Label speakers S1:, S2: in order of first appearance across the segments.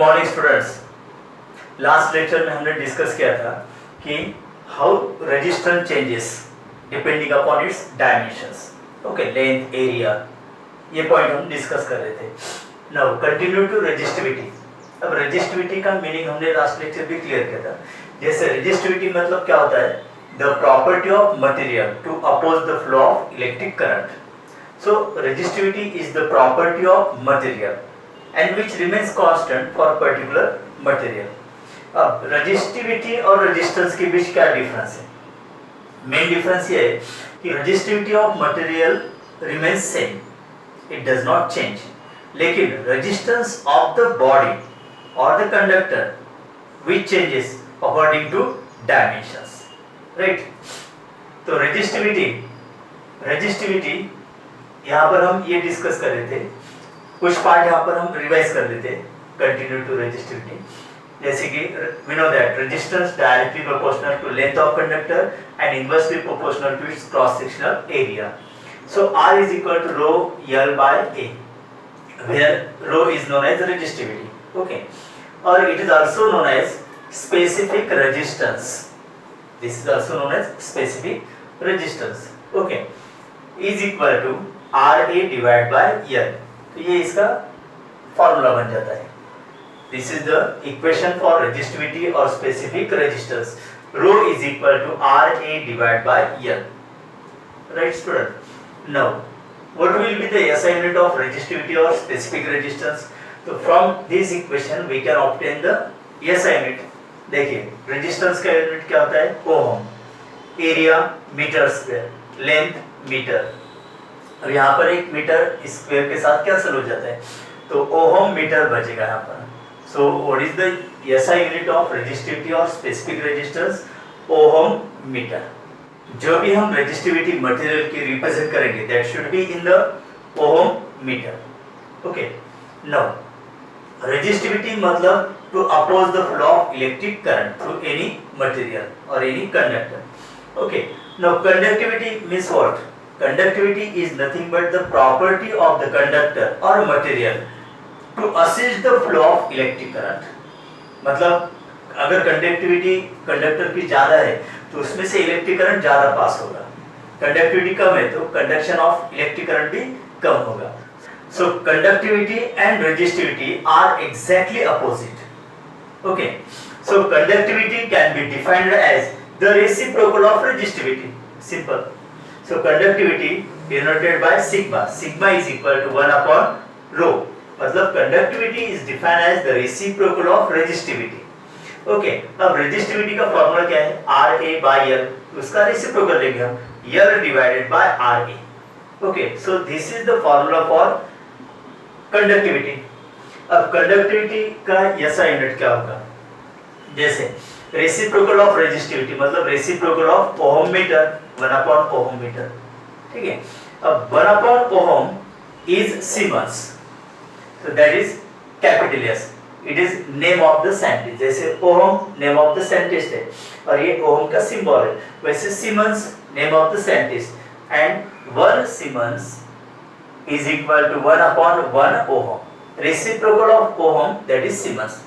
S1: Morning students. Last lecture में हमने discuss किया था कि how resistance changes depending upon its dimensions, okay, length, area, ये पॉइंट हम डिस्कस कर रहे थे। Now continue to resistivity. अब रेजिस्टिविटी का मीनिंग हमने लास्ट लेक्चर भी क्लियर किया था। जैसे रेजिस्टिविटी मतलब क्या होता है, the property of material to oppose the flow of electric current. So resistivity is the property of material and which remains constant for particular material. अब रेजिस्टिविटी और रेजिस्टेंस के बीच क्या डिफरेंस है? मेन डिफरेंस ये है कि resistivity of material remains same, it does not change, लेकिन resistance of the body और the conductor which changes according to dimensions, right? तो रेजिस्टिविटी यहाँ पर हम ये डिस्कस कर रहे थे, कुछ पार्ट यहाँ पर हम रिवाइज कर लेते हैं। कंटिन्यू टू रेजिस्टिविटी, जैसे कि we know that resistance directly proportional to length of conductor and inversely proportional to its cross sectional area. So R is equal to rho L by A, where rho is known as resistivity, okay, or it is also known as specific resistance. This is also known as specific resistance, okay, is equal to RA divided by L. तो ये इसका formula बन जाता है। This is the equation for resistivity और specific resistance. Rho is equal to R A divide by L, right student? Now what will be the SI unit of resistivity और specific resistance? तो from this equation we can obtain the SI unit. देखिए, resistance का unit क्या होता है? Ohm, area metre square, length metre, और यहाँ पर एक मीटर स्क्वायर के साथ कैंसिल हो जाता है, तो ओहम मीटर बचेगा यहाँ पर। So what is the SI unit of resistivity और स्पेसिफिक रेजिस्टेंस? Ohm metre. जो भी हम रेजिस्टिविटी मटेरियल की रिप्रेजेंट करेंगे that should be in the ohm metre, okay. Now resistivity मतलब to oppose the flow of electric current through any material और any conductor, okay. Now conductivity means what? Conductivity is nothing but the property of the conductor or material to assist the flow of electric current. मतलब अगर conductivity conductor की ज्यादा है तो उसमें से electric current ज्यादा पास होगा, कंडक्टिविटी कम है तो कंडक्शन ऑफ इलेक्ट्रिक करंट भी कम होगा। So conductivity and resistivity are exactly opposite, okay. So conductivity can be defined as the reciprocal of resistivity, simple. So conductivity denoted by sigma. Sigma is equal to 1 upon rho. मतलब conductivity is defined as the reciprocal of resistivity. Okay. अब resistivity का formula क्या है? RA by L. उसका reciprocal लेंगे हम, L divided by RA. Okay. So this is the formula for conductivity. अब conductivity का SI यूनिट क्या होगा? जैसे रेसिप्रोकल ऑफ रेजिस्टिविटी मतलब reciprocal of ohm metre, 1 upon ohm metre, ठीक है। अब 1 upon ohm is siemens, so that is capital S, it is name of the scientist. जैसे ohm name of the scientist है और ये ओहम का symbol है, वैसे siemens name of the scientist, and 1 siemens is equal to 1 upon 1 ohm. Reciprocal of ohm that is siemens.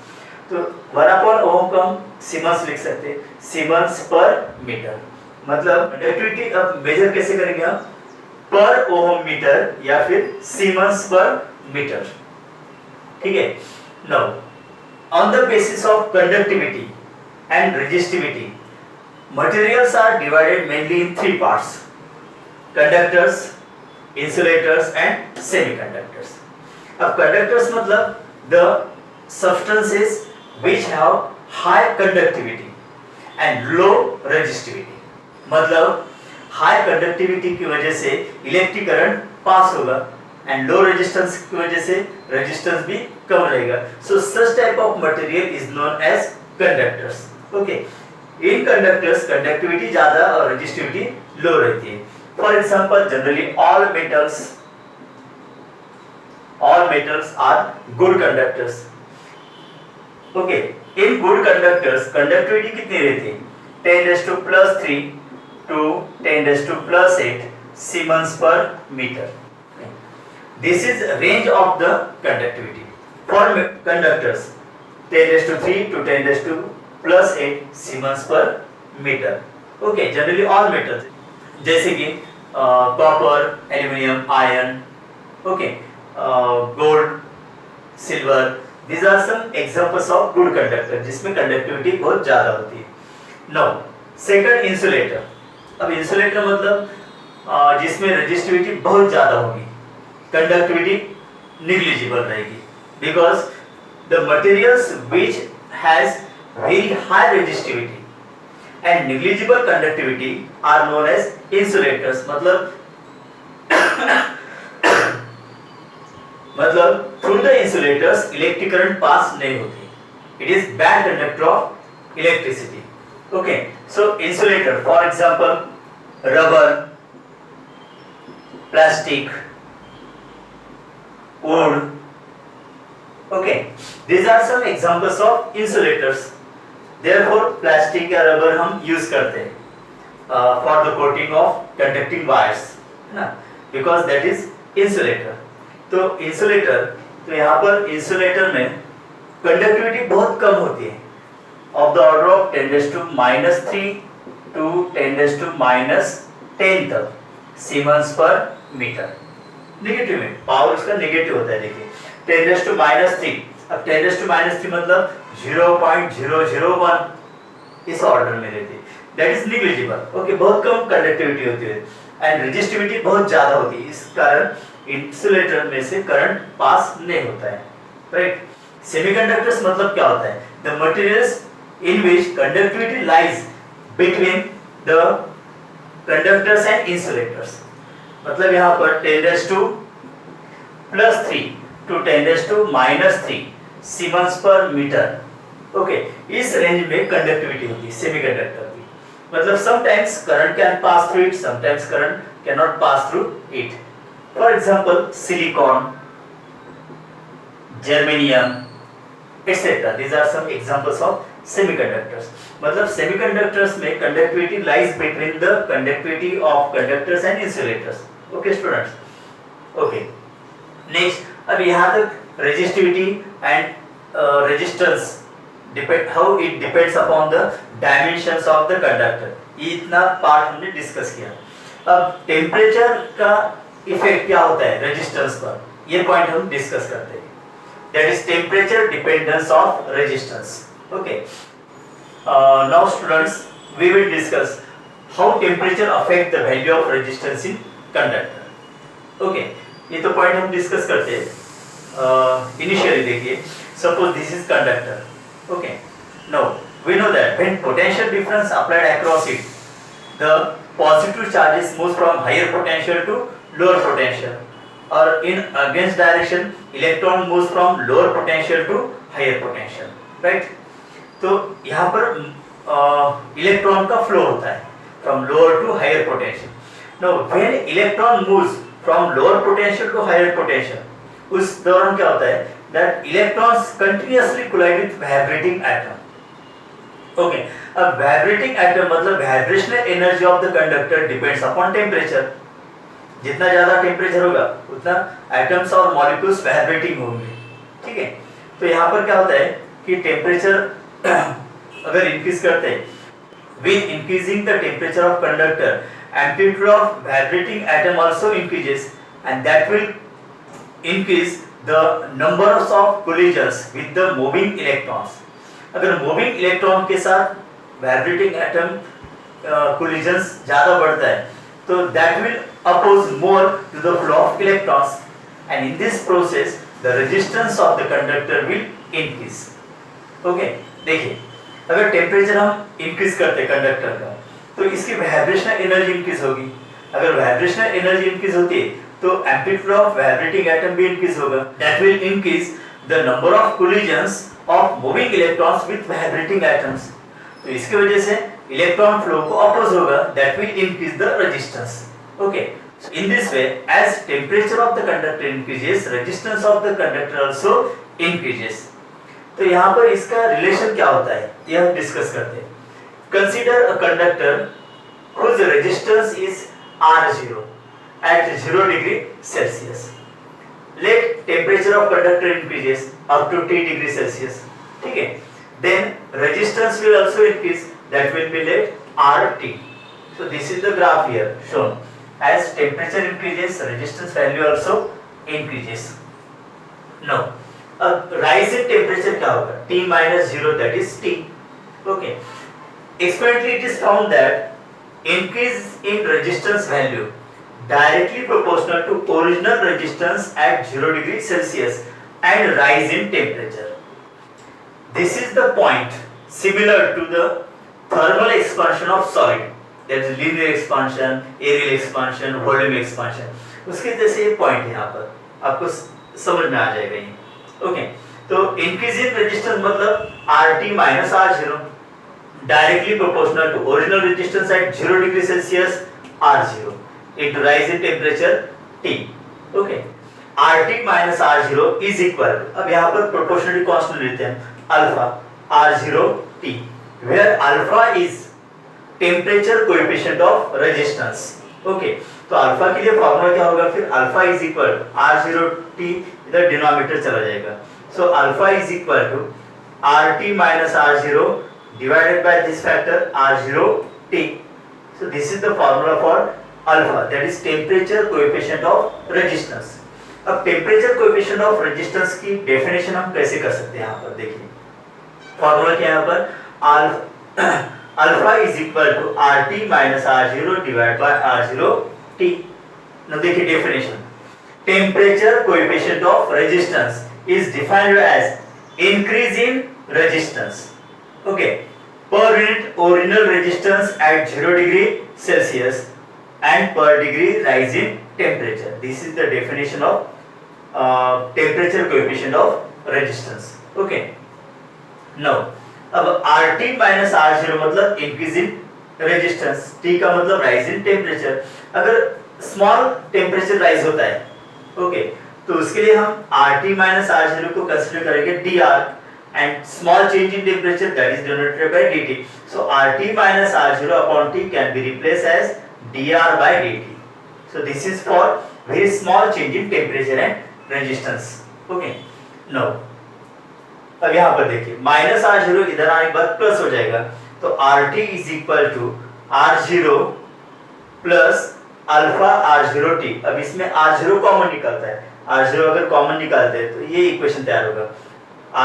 S1: तो 1 upon ohm को हम सीमेंस लिख सकते हैं, सीमेंस पर मीटर। मतलब कंडक्टिविटी अब मेजर कैसे करेंगे हम? पर ओहम मीटर या फिर सीमेंस पर मीटर, ठीक है। Now on the basis of conductivity and resistivity materials are divided mainly in 3 parts: conductors, insulators and semiconductors. अब कंडक्टर्स मतलब the substances which have high conductivity and low resistivity, मतलब high conductivity की वजह से electric current pass होगा and low resistance की वजह से रेजिस्टेंस भी कम रहेगा। So such type of material is known as conductors, okay. In conductors conductivity ज्यादा और रेजिस्टिविटी लो रहती है। For example generally all metals are good conductors, okay. In good conductors conductivity कितनी रहती है? 10⁻³ to 10⁻8 सीमेंस पर metre. This is range of the conductivity. For conductors, 10⁻³ to 10⁻+8 siemens पर meter. Okay, generally all metals जैसे कि copper, aluminium, iron, okay, gold, silver, these are some examples of good conductor जिसमें conductivity बहुत ज्यादा होती है। Now second insulator. अब insulator मतलब जिसमें रेजिस्टिविटी बहुत ज्यादा होगी, कंडक्टिविटी निग्लिजिबल रहेगी, because the materials which has very high resistivity and negligible conductivity are known as insulators। मतलब through the insulators electric current pass नहीं होती, it is bad conductor of electricity। okay, so insulator for example rubber, plastic, wood, okay, these are some examples of insulators। therefore plastic या rubber हम use करते हैं for the coating of conducting wires, है ना, because that is insulator। तो insulator, तो यहाँ पर इंसुलेटर में कंडक्टिविटी बहुत कम होती है, of the order of 10⁻³ to 10⁻10 तक सीमेंस पर मीटर। नेगेटिव में पावर उसका नेगेटिव होता है। देखिए 10⁻³ अब 10⁻³ मतलब 0.001 इस ऑर्डर में रहती है, दैट इज निग्लिजिबल। ओके, बहुत कम कंडक्टिविटी होती है एंड रेजिस्टिविटी बहुत ज्यादा होती है, इस कारण इंसुलेटर में से करंट पास नहीं होता है, राइट। सेमीकंडक्टर्स मतलब क्या होता है? The materials in which conductivity lies between the conductors and insulators. मतलब यहाँ पर 10⁻+3 to 10⁻³ सीमेंस पर मीटर, ओके, इस रेंज में कंडक्टिविटी होती है सेमीकंडक्टर की। मतलब sometimes current can pass through it, sometimes current can not pass through it. For example, silicon, germanium, etc. These are some examples of semiconductors। मतलब semiconductors में conductivity lies between the conductivity of conductors and insulators। Okay, students? Okay. Next, अब यहाँ तक resistivity and resistance how it depends upon the dimensions of the conductor, ये इतना part हमने discuss किया। अब टेम्परेचर का इफेक्ट क्या होता है रेजिस्टेंस पर, ये पॉइंट हम डिस्कस करते हैं। That is temperature dependence of resistance. Okay, now students we will discuss how temperature affect the value of resistance in conductor. Okay, ये तो पॉइंट हम डिस्कस करते हैं। इनिशियली देखिए, suppose this is conductor. Okay, now we know that when potential difference applied across it, the positive charges moves from higher potential to lower potential, or in against direction electron moves from lower potential to higher potential, right। तो यहाँ पर electron का flow होता है from lower to higher potential। now when electron moves from lower potential to higher potential, उस दौरान क्या होता है that electrons continuously collide with vibrating atom। Okay, अब वाइब्रेटिंग एटम मतलब vibrational energy of the conductor depends upon temperature. जितना ज्यादा temperature होगा उतना एटम्स और मॉलिक्यूल्स वाइब्रेटिंग होंगे, ठीक है। तो यहाँ पर क्या होता है कि टेम्परेचर अगर इंक्रीज करते हैं, with increasing the temperature of conductor amplitude of vibrating atom also increases and that will increase the numbers of collisions with the moving electrons. अगर मूविंग इलेक्ट्रॉन के साथ वाइब्रेटिंग एटम कोलिजन्स ज्यादा बढ़ता है तो that will oppose more to the flow of electrons and in this process the resistance of the conductor will increase. Okay, देखिए अगर temperature हम इंक्रीज करते कंडक्टर का तो इसकी वाइब्रेशनल एनर्जी इंक्रीज होगी। अगर वाइब्रेशनल एनर्जी इंक्रीज होती है तो एम्पलीट्यूड ऑफ वाइब्रेटिंग एटम भी इंक्रीज होगा, that will increase the number of collisions of moving electrons with vibrating atoms। तो इसकी वजह से इलेक्ट्रॉन फ्लो को अपोज होगा, that will increase the resistance। okay, so in this way as temperature of the conductor increases, resistance of the conductor also increases। तो यहाँ पर इसका रिलेशन क्या होता है ये हम डिस्कस करते हैं। consider a conductor whose resistance is R0 at 0 degree Celsius। Let temperature of conductor increases up to T degree Celsius ठीक है. Then resistance will also increase, that will be let RT. So this is the graph here shown. As temperature increases, resistance value also increases. Now, rise in temperature क्या होगा? T minus 0, that is T. Okay. Experimentally it is found that increase in resistance value directly proportional to original resistance at 0 degree Celsius and rise in temperature. This is the point similar to the thermal expansion of solid. That is linear expansion, aerial expansion, volume expansion. उसके जैसे ये point है यहाँ पर, आपको समझ में आ जाएगा ये. Okay. तो increase in resistance मतलब RT minus R0 directly proportional to original resistance at 0 degree Celsius R0 into rise in temperature T. Okay. RT minus R0 is equal to, अब यहाँ पर proportionality constant लेते हैं, alpha R0 T, where alpha is temperature coefficient of resistance. Okay. तो alpha के लिए formula क्या होगा फिर? Alpha is equal to R0 T, इधर डिनोमिनेटर चला जाएगा. So alpha is equal to RT minus R0 divided by this factor R0 T. So this is the formula for alpha, that is temperature coefficient of resistance. अब temperature coefficient of resistance की definition हम कैसे कर सकते हैं? यहाँ पर देखिए फॉर्मूला क्या है यहाँ पर? Alpha is equal to RT minus R0 divided by R0 T. Now देखिए definition. Temperature coefficient of resistance is defined as increase in resistance. Okay. Per unit original resistance at 0 degree Celsius and per degree rise in temperature. This is the definition of temperature coefficient of resistance. Okay. Now, अब RT minus R0 मतलब increase in resistance, T का मतलब rise in temperature. अगर small temperature rise होता है, okay, तो उसके लिए हम RT minus R0 को consider करेंगे dr and small change in temperature, that is denoted by dt. So RT minus R0 upon T can be replaced as dr by dt. So this is for very small change in temperature and resistance. Okay. Now, अब यहाँ पर देखिए minus R0 इधर आने के बाद plus हो जाएगा, तो RT is equal to R0 plus alpha R0 T. अब इसमें R0 कॉमन निकलता है, R0 अगर कॉमन निकालते हैं तो ये इक्वेशन तैयार होगा.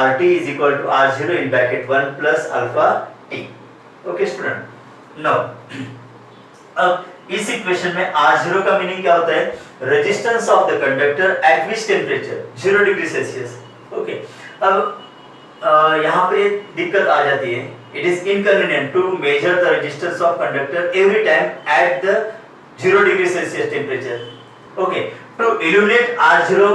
S1: RT is equal to R0 in bracket 1 plus alpha T. Okay student. Now, अब इस इक्वेशन में R0 का मीनिंग क्या होता है? Resistance of the conductor at which temperature? 0 degree Celsius. Okay. अब यहाँ पे दिक्कत आ जाती है. It is inconvenient to measure the resistance of conductor every time at the 0 degree Celsius temperature. Okay. To illuminate R0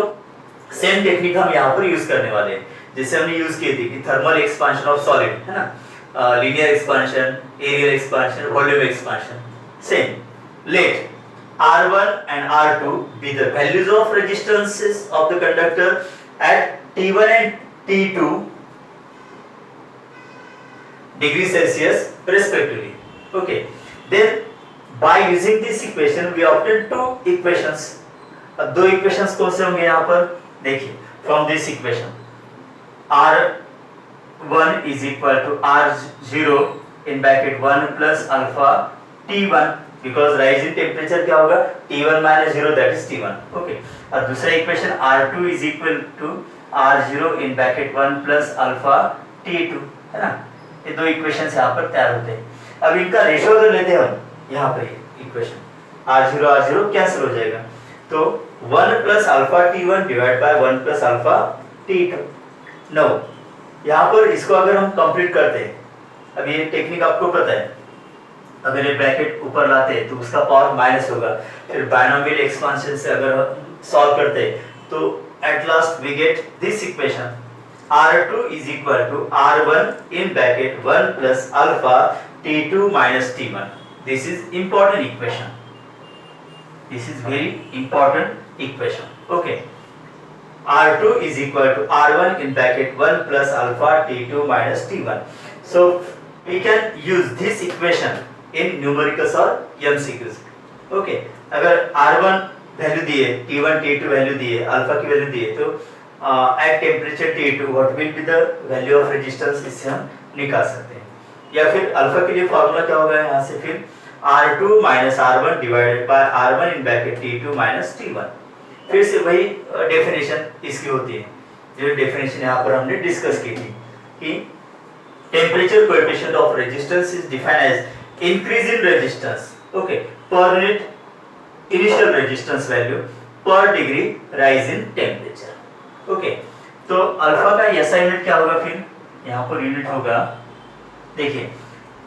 S1: same technique हम यहाँ पर use करने वाले हैं, जैसे हमने यूज की थी कि थर्मल एक्सपांशन ऑफ सॉलिड है ना, linear expansion, areal expansion, volume expansion. Same. Let R1 and R2 be the values of resistances of the conductor at T1 and T2 degree Celsius respectively. Okay. Then by using this equation we obtain two equations. अब दो equations कौन से होंगे यहाँ पर? देखिए from this equation R1 is equal to R0 in bracket 1 plus alpha T1 because rise in temperature क्या होगा? T1 minus 0 that is T1. Okay. और दूसरा equation R2 is equal to R0 in bracket 1 plus alpha T2 है ना. ये दो equations यहाँ पर तैयार होते हैं. अब इनका रेशियो अगर लेते हैं हम यहाँ पर इक्वेशन R0 कैंसिल हो जाएगा, तो 1 plus alpha T1 divided by 1 plus alpha T2. Now यहाँ पर इसको अगर हम कंप्लीट करते हैं, अब ये टेक्निक आपको पता है, अगर ये ब्रैकेट ऊपर लाते हैं तो उसका पावर माइनस होगा. फिर बायनोमियल एक्सपांशन से अगर सॉल्व करते हैं तो at last we get this equation R2 is equal to R1 in bracket 1 plus alpha T2 minus T1. This is important equation. This is very important equation. Okay. R2 is equal to R1 in bracket 1 plus alpha T2 minus T1. So we can use this equation in numericals or MCQs. Okay. अगर R1 value दिए, T1 T2 value दिए, alpha की value दिए, तो at temperature T2 what will be the value of resistance, इससे हम निकाल सकते हैं। या फिर अल्फा के लिए फार्मूला क्या होगा यहाँ से, फिर R2 minus R1 divided by R1 in bracket T2 minus T1। फिर से वही डेफिनेशन इसकी होती है जो डेफिनेशन यहाँ पर हमने डिस्कस की थी कि temperature coefficient of resistance is defined as increase in resistance, okay, per unit initial resistance value per degree rise in temperature, okay. तो अल्फा का ऐसा यूनिट क्या होगा, फिर यहाँ पर यूनिट होगा, देखिए,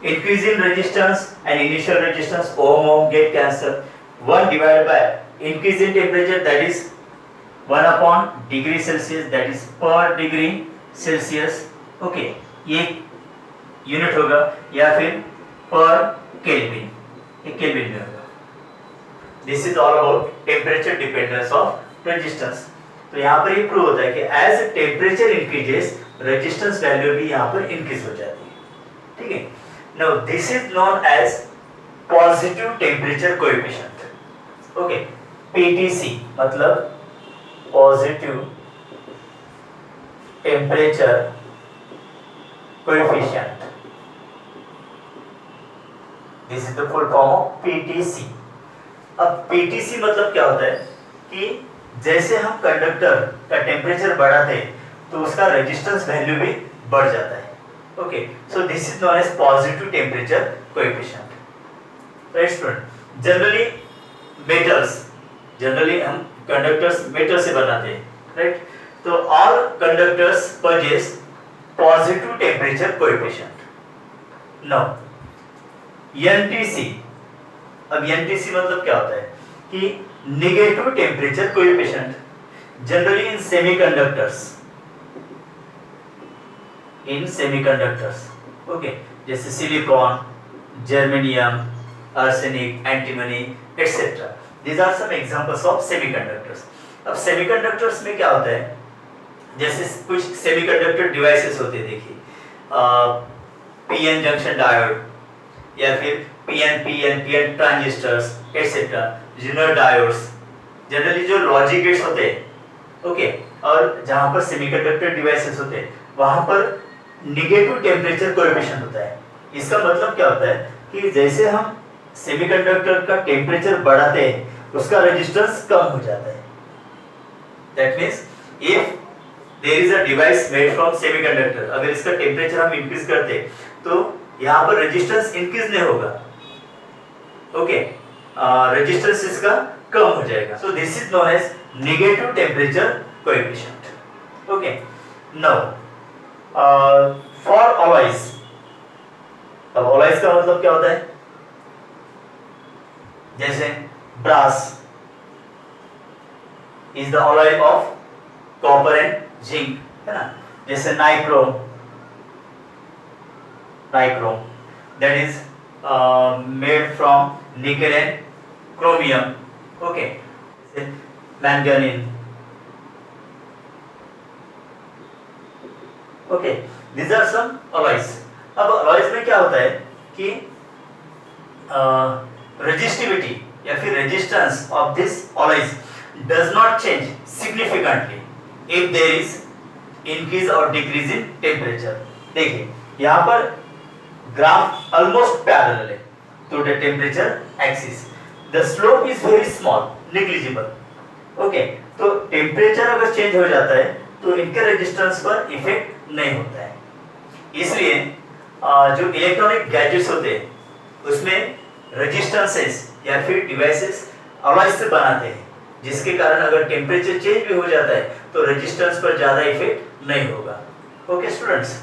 S1: increase in resistance and initial resistance ohm get cancelled, 1 divided by increase in temperature that is 1 upon degree Celsius, that is per degree Celsius, okay, ये यूनिट होगा, या फिर पर केल्विन, ये केल्विन में होगा। This is all about temperature dependence of resistance. तो यहाँ पर ये प्रूव होता है कि as temperature increases resistance value भी यहाँ पर इंक्रीज हो जाती है, ठीक है। Now this is known as positive temperature coefficient, okay, PTC मतलब positive temperature coefficient, this is the full form of PTC। अब PTC मतलब क्या होता है कि जैसे हम कंडक्टर का टेम्परेचर बढ़ाते हैं तो उसका रेजिस्टेंस वैल्यू भी बढ़ जाता है, okay, so this is known as positive temperature coefficient, right student? generally हम conductors metal से बनाते हैं, right? तो all conductors possess positive temperature coefficient। now NTC, अब NTC मतलब क्या होता है कि negative temperature coefficient, generally in semiconductors, okay, जैसे silicon, germanium, arsenic, antimony, etc. These are some examples of semiconductors। अब सेमीकंडक्टर्स में क्या होता है, जैसे कुछ सेमीकंडक्टर डिवाइसेस होते हैं, देखिए पीएन जंक्शन डायोड या फिर PN transistors etc. Zener diodes, generally जो लॉजिक गेट्स होते हैं, ओके, और जहां पर सेमीकंडक्टर डिवाइसेस होते हैं वहां पर निगेटिव टेम्परेचर कोएफिशिएंट होता है। इसका मतलब क्या होता है कि जैसे हम सेमीकंडक्टर का टेम्परेचर बढ़ाते हैं उसका रेजिस्टेंस कम हो जाता है। That means if there is a device made from semiconductor, अगर इसका टेम्परेचर हम इंक्रीज करते हैं तो यहाँ पर रेजिस्टेंस इंक्रीज नहीं होगा, ओके, रेजिस्टेंस इसका कम हो जाएगा। So this is known as negative temperature coefficient, okay. Now for alloys, अब alloys का मतलब क्या होता है, जैसे brass is the alloy of copper and zinc, है ना, जैसे nichrome that is made from nickel and chromium, okay, जैसे manganese, okay, these are some alloys। अब alloys में क्या होता है कि resistivity या फिर resistance of this alloys does not change significantly if there is increase or decrease in temperature। देखिए यहाँ पर ग्राफ almost parallel है to the temperature axis, the slope is very small, negligible, okay, तो temperature अगर change हो जाता है तो इनके रेजिस्टेंस पर इफेक्ट नहीं होता है। इसलिए जो इलेक्ट्रॉनिक गैजेट्स होते हैं उसमें रेजिस्टेंसेस या फिर डिवाइसेस अलॉय से बनाते हैं, जिसके कारण अगर टेम्परेचर चेंज भी हो जाता है तो रेजिस्टेंस पर ज्यादा इफेक्ट नहीं होगा। Okay students.